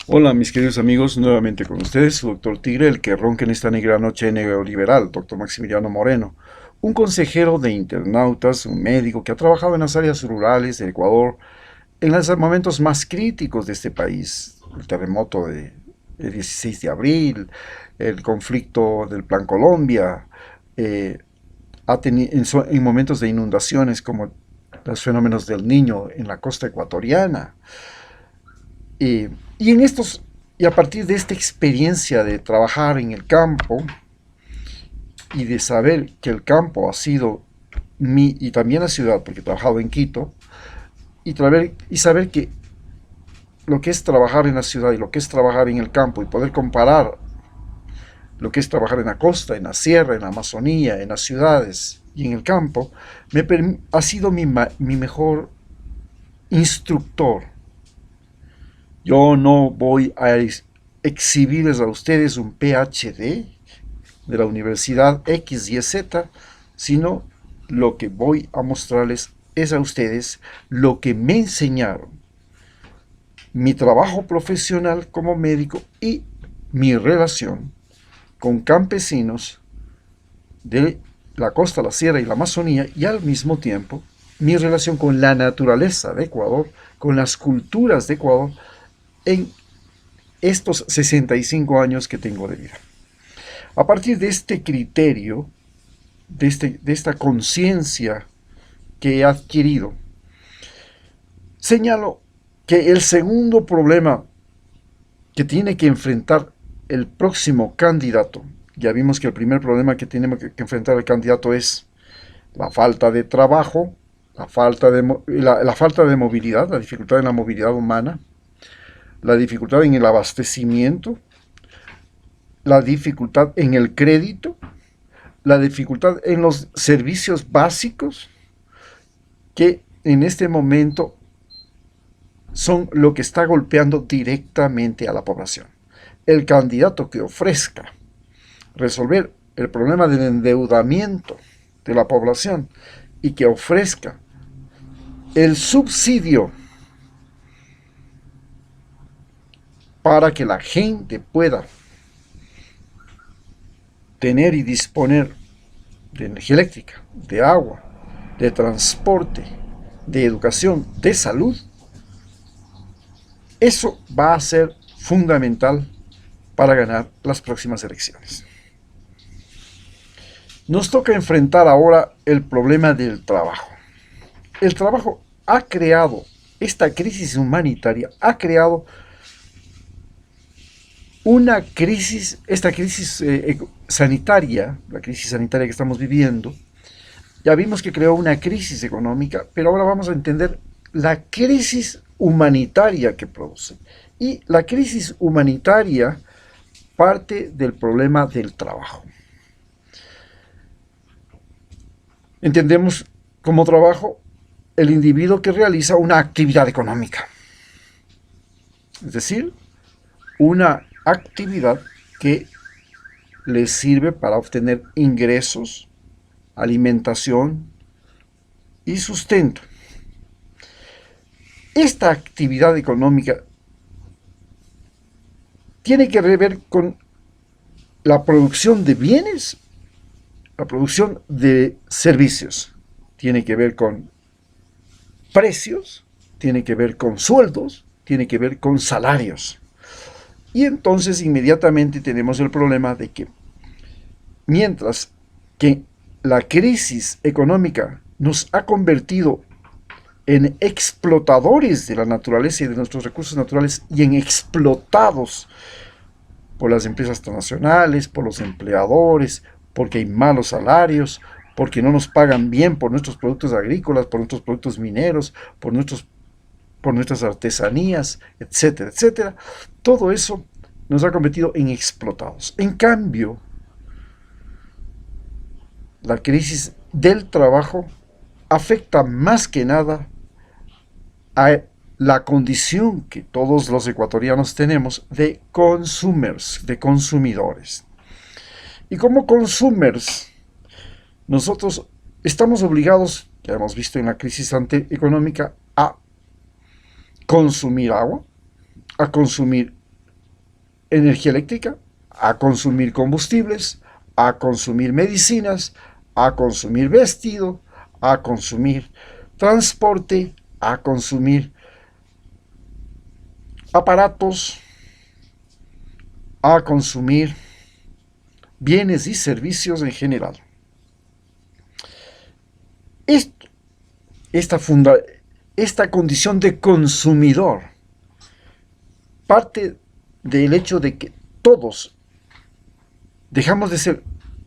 Hola mis queridos amigos, nuevamente con ustedes, su doctor Tigre, el que ronca en esta negra noche neoliberal, doctor Maximiliano Moreno, un consejero de internautas, un médico que ha trabajado en las áreas rurales de Ecuador en los momentos más críticos de este país, el terremoto del 16 de abril, el conflicto del Plan Colombia, eh, en momentos de inundaciones como los fenómenos del Niño en la costa ecuatoriana. Eh, y en estos, y a partir de esta experiencia de trabajar en el campo y de saber que el campo ha sido y también la ciudad, porque he trabajado en Quito, y saber que lo que es trabajar en la ciudad y lo que es trabajar en el campo y poder comparar lo que es trabajar en la costa, en la sierra, en la Amazonía, en las ciudades y en el campo, ha sido mi mejor instructor. Yo no voy a exhibirles a ustedes un PhD de la Universidad X y Z, sino lo que voy a mostrarles es a ustedes lo que me enseñaron, mi trabajo profesional como médico y mi relación con campesinos de la costa, la sierra y la Amazonía, y al mismo tiempo mi relación con la naturaleza de Ecuador, con las culturas de Ecuador, en estos 65 años que tengo de vida. A partir de este criterio, de esta conciencia que he adquirido, señalo que el segundo problema que tiene que enfrentar el próximo candidato, ya vimos que el primer problema que tiene que enfrentar el candidato es la falta de trabajo, la falta de movilidad, la dificultad en la movilidad humana, la dificultad en el abastecimiento, la dificultad en el crédito, la dificultad en los servicios básicos que en este momento son lo que está golpeando directamente a la población. El candidato que ofrezca resolver el problema del endeudamiento de la población y que ofrezca el subsidio para que la gente pueda tener y disponer de energía eléctrica, de agua, de transporte, de educación, de salud, eso va a ser fundamental para ganar las próximas elecciones. Nos toca enfrentar ahora el problema del trabajo. El trabajo ha creado, esta crisis humanitaria ha creado esta crisis sanitaria, la crisis sanitaria que estamos viviendo. Ya vimos que creó una crisis económica, pero ahora vamos a entender la crisis humanitaria que produce. Y la crisis humanitaria parte del problema del trabajo. Entendemos como trabajo el individuo que realiza una actividad económica, es decir, una actividad que le sirve para obtener ingresos, alimentación y sustento. Esta actividad económica tiene que ver con la producción de bienes, la producción de servicios, tiene que ver con precios, tiene que ver con sueldos, tiene que ver con salarios. Y entonces inmediatamente tenemos el problema de que mientras que la crisis económica nos ha convertido en explotadores de la naturaleza y de nuestros recursos naturales y en explotados por las empresas transnacionales, por los empleadores, porque hay malos salarios, porque no nos pagan bien por nuestros productos agrícolas, por nuestros productos mineros, por nuestras artesanías, etcétera, etcétera. Todo eso nos ha convertido en explotados. En cambio, la crisis del trabajo afecta más que nada a la condición que todos los ecuatorianos tenemos de consumers, de consumidores. Y como consumers, nosotros estamos obligados, ya hemos visto en la crisis económica, a consumir agua, a consumir energía eléctrica, a consumir combustibles, a consumir medicinas, a consumir vestido, a consumir transporte, a consumir aparatos, a consumir bienes y servicios en general. Esta condición de consumidor parte del hecho de que todos dejamos de ser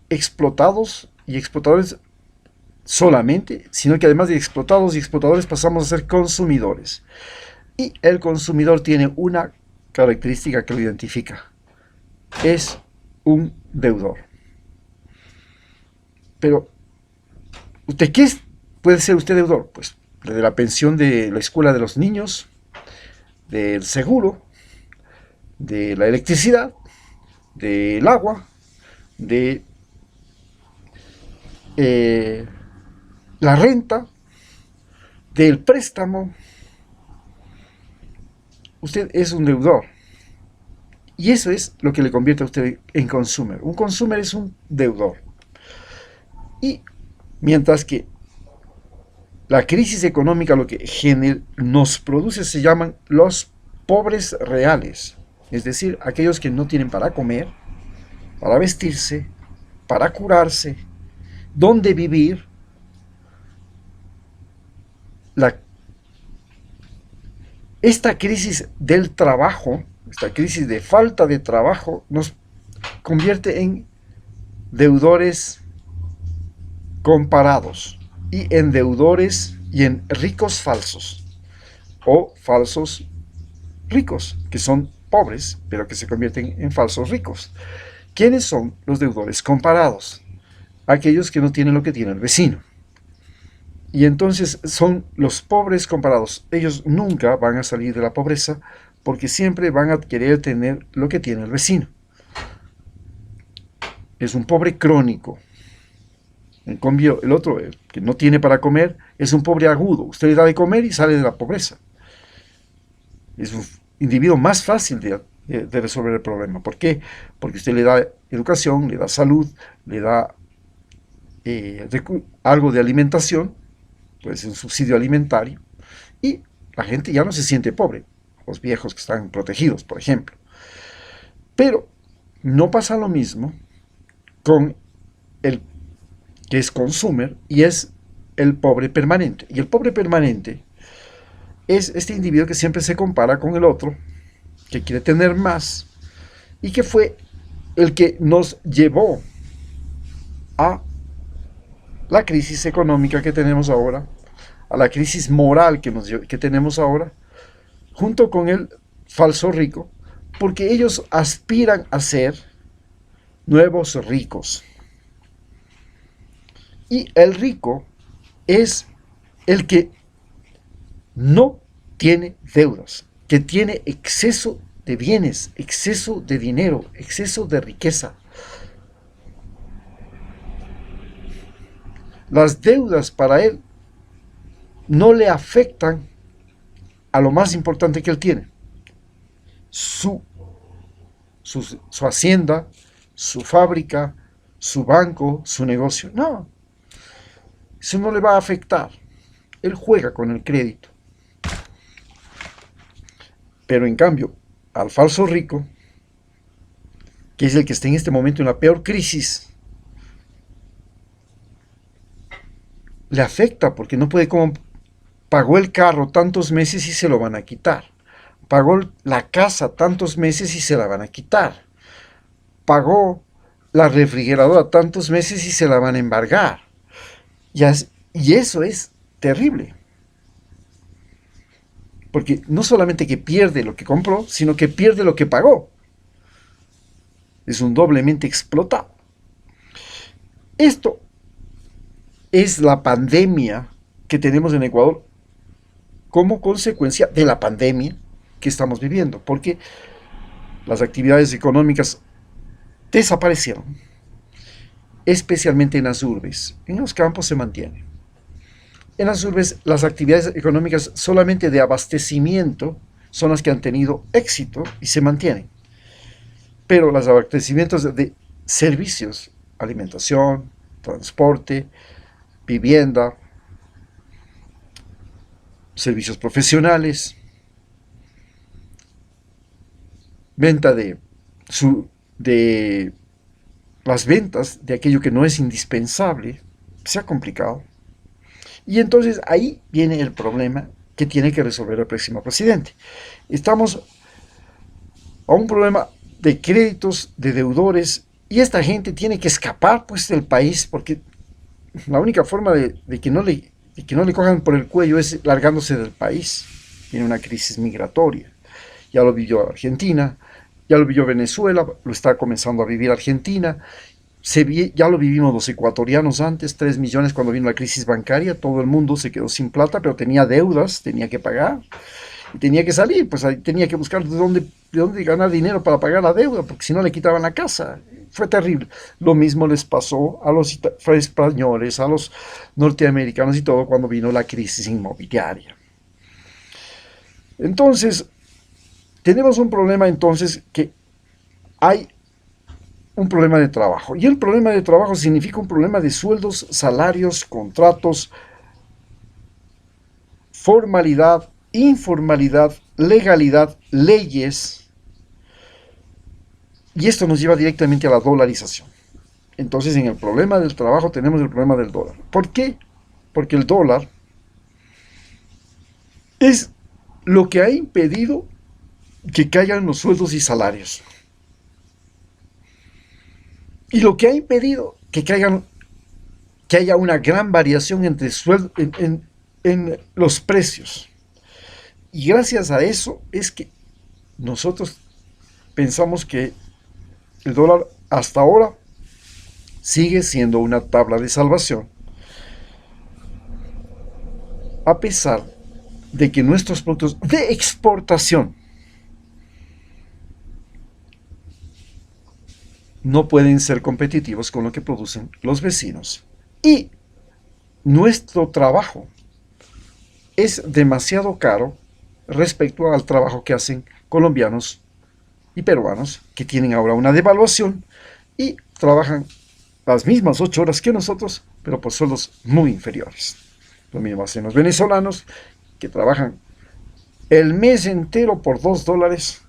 explotados y explotadores solamente, sino que además de explotados y explotadores pasamos a ser consumidores. Y el consumidor tiene una característica que lo identifica: es un deudor. Pero, ¿usted qué es? ¿Puede ser usted deudor? Pues de la pensión de la escuela de los niños, del seguro, de la electricidad, del agua, de la renta, del préstamo. Usted es un deudor. Y eso es lo que le convierte a usted en consumer. Un consumer es un deudor. Y mientras que la crisis económica lo que nos produce se llaman los pobres reales. Es decir, aquellos que no tienen para comer, para vestirse, para curarse, dónde vivir. Esta crisis del trabajo, esta crisis de falta de trabajo, nos convierte en deudores comparados y en deudores y en ricos falsos o falsos ricos, que son pobres pero que se convierten en falsos ricos. ¿Quiénes son los deudores comparados? Aquellos que no tienen lo que tiene el vecino. Y entonces son los pobres comparados. Ellos nunca van a salir de la pobreza porque siempre van a querer tener lo que tiene el vecino. Es un pobre crónico. En cambio, el otro, el que no tiene para comer, es un pobre agudo. Usted le da de comer y sale de la pobreza. Es un individuo más fácil de resolver el problema. ¿Por qué? Porque usted le da educación, le da salud, le da algo de alimentación, pues un subsidio alimentario, y la gente ya no se siente pobre, los viejos que están protegidos, por ejemplo. Pero no pasa lo mismo con el que es consumer y es el pobre permanente. Y el pobre permanente es este individuo que siempre se compara con el otro, que quiere tener más, y que fue el que nos llevó a la crisis económica que tenemos ahora, a la crisis moral que tenemos ahora, junto con el falso rico, porque ellos aspiran a ser nuevos ricos. Y el rico es el que no tiene deudas, que tiene exceso de bienes, exceso de dinero, exceso de riqueza. Las deudas para él no le afectan a lo más importante que él tiene: su hacienda, su fábrica, su banco, su negocio. No, eso no le va a afectar. Él juega con el crédito. Pero en cambio, al falso rico, que es el que está en este momento en la peor crisis, le afecta porque no puede, como pagó el carro tantos meses y se lo van a quitar. Pagó la casa tantos meses y se la van a quitar. Pagó la refrigeradora tantos meses y se la van a embargar. Y eso es terrible. Porque no solamente que pierde lo que compró, sino que pierde lo que pagó. Es un doblemente explotado. Esto es la pandemia que tenemos en Ecuador como consecuencia de la pandemia que estamos viviendo, porque las actividades económicas desaparecieron, especialmente en las urbes. En los campos se mantienen. En las urbes las actividades económicas solamente de abastecimiento son las que han tenido éxito y se mantienen. pero los abastecimientos de servicios, alimentación, transporte, vivienda, servicios profesionales, venta de las ventas de aquello que no es indispensable, se ha complicado. Y entonces ahí viene el problema que tiene que resolver el próximo presidente. Estamos a un problema de créditos, de deudores, y esta gente tiene que escapar pues del país, porque la única forma de que no le cojan por el cuello es largándose del país. Tiene una crisis migratoria. Ya lo vivió Argentina, ya lo vivió Venezuela, lo está comenzando a vivir Argentina. Ya lo vivimos los ecuatorianos antes, 3 millones cuando vino la crisis bancaria, todo el mundo se quedó sin plata, pero tenía deudas, tenía que pagar, y tenía que salir, pues ahí tenía que buscar de dónde ganar dinero para pagar la deuda, porque si no le quitaban la casa. Fue terrible. Lo mismo les pasó a los españoles, a los norteamericanos y todo cuando vino la crisis inmobiliaria. Entonces, tenemos un problema entonces que hay un problema de trabajo. Y el problema de trabajo significa un problema de sueldos, salarios, contratos, formalidad, informalidad, legalidad, leyes. Y esto nos lleva directamente a la dolarización. Entonces, en el problema del trabajo tenemos el problema del dólar. ¿Por qué? Porque el dólar es lo que ha impedido que caigan los sueldos y salarios. Y lo que ha impedido que haya una gran variación entre en los precios. Y gracias a eso es que nosotros pensamos que el dólar hasta ahora sigue siendo una tabla de salvación, a pesar de que nuestros productos de exportación no pueden ser competitivos con lo que producen los vecinos. Y nuestro trabajo es demasiado caro respecto al trabajo que hacen colombianos y peruanos, que tienen ahora una devaluación y trabajan las mismas 8 horas que nosotros, pero por sueldos muy inferiores. Lo mismo hacen los venezolanos, que trabajan el mes entero por $2,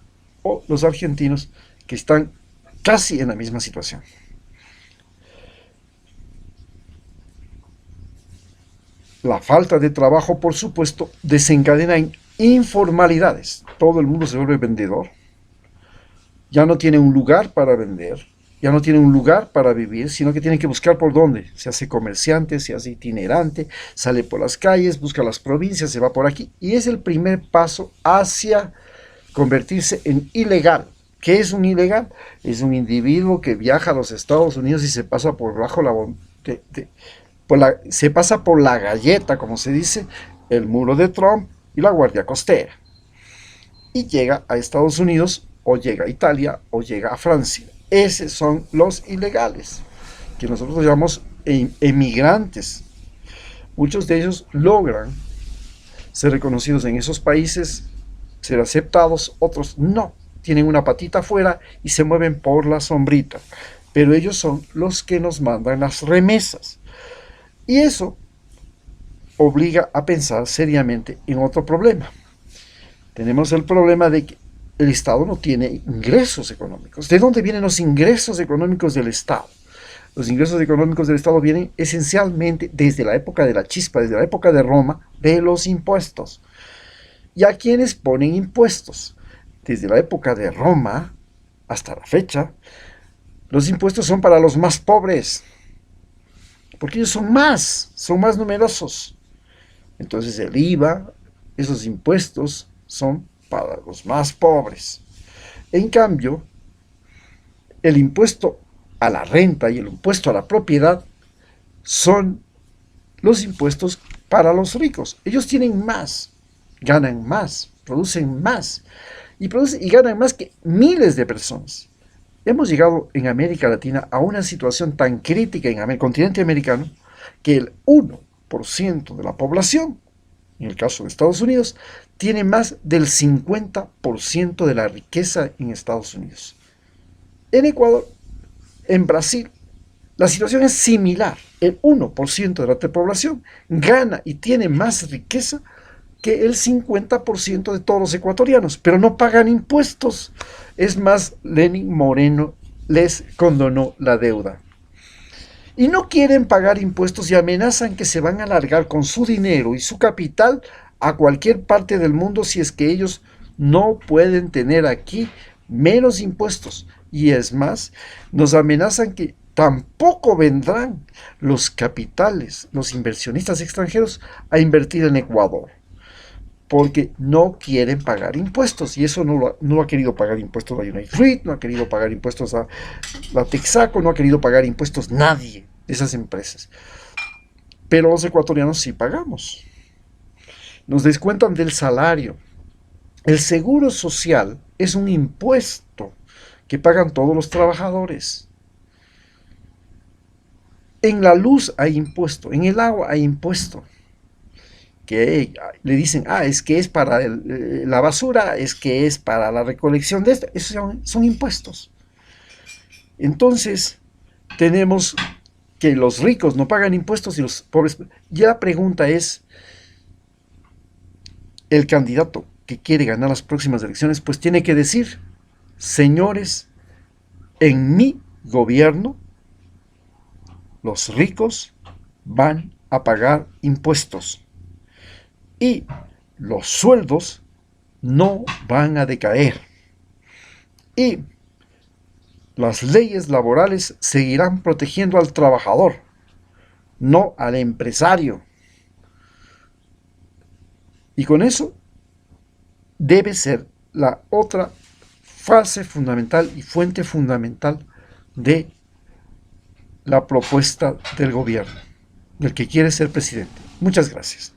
o los argentinos, que están casi en la misma situación. La falta de trabajo, por supuesto, desencadena en informalidades. Todo el mundo se vuelve vendedor. Ya no tiene un lugar para vender, ya no tiene un lugar para vivir, sino que tiene que buscar por dónde. Se hace comerciante, se hace itinerante, sale por las calles, busca las provincias, se va por aquí. Y es el primer paso hacia convertirse en ilegal. ¿Qué es un ilegal? Es un individuo que viaja a los Estados Unidos y se pasa por bajo se pasa por la galleta, como se dice, el muro de Trump y la Guardia Costera. Y llega a Estados Unidos, o llega a Italia, o llega a Francia. Esos son los ilegales, que nosotros llamamos emigrantes. Muchos de ellos logran ser reconocidos en esos países, ser aceptados, otros no. Tienen una patita afuera y se mueven por la sombrita. Pero ellos son los que nos mandan las remesas. Y eso obliga a pensar seriamente en otro problema. Tenemos el problema de que el Estado no tiene ingresos económicos. ¿De dónde vienen los ingresos económicos del Estado? Los ingresos económicos del Estado vienen esencialmente desde la época de la chispa, desde la época de Roma, de los impuestos. ¿Y a quiénes ponen impuestos? Desde la época de Roma hasta la fecha, los impuestos son para los más pobres, porque ellos son más numerosos. Entonces el IVA, esos impuestos son para los más pobres. En cambio, el impuesto a la renta y el impuesto a la propiedad son los impuestos para los ricos. Ellos tienen más, ganan más, producen más y ganan más que miles de personas. Hemos llegado en América Latina a una situación tan crítica en el continente americano que el 1% de la población, en el caso de Estados Unidos, tiene más del 50% de la riqueza en Estados Unidos. En Ecuador, en Brasil, la situación es similar. El 1% de la población gana y tiene más riqueza que el 50% de todos los ecuatorianos, pero no pagan impuestos. Es más, Lenín Moreno les condonó la deuda. Y no quieren pagar impuestos y amenazan que se van a largar con su dinero y su capital a cualquier parte del mundo si es que ellos no pueden tener aquí menos impuestos. Y es más, nos amenazan que tampoco vendrán los capitales, los inversionistas extranjeros a invertir en Ecuador, porque no quieren pagar impuestos, y eso no lo ha querido pagar impuestos a United Fruit, no ha querido pagar impuestos a la Texaco, no ha querido pagar impuestos nadie de esas empresas. Pero los ecuatorianos sí pagamos. Nos descuentan del salario. El seguro social es un impuesto que pagan todos los trabajadores. En la luz hay impuesto, en el agua hay impuesto. Que le dicen, es que es para la basura, es que es para la recolección de esto. Esos son impuestos. Entonces, tenemos que los ricos no pagan impuestos y los pobres. Ya la pregunta es, el candidato que quiere ganar las próximas elecciones, pues tiene que decir, señores, en mi gobierno, los ricos van a pagar impuestos y los sueldos no van a decaer y las leyes laborales seguirán protegiendo al trabajador, no al empresario. Y con eso debe ser la otra fase fundamental y fuente fundamental de la propuesta del gobierno, del que quiere ser presidente. Muchas gracias.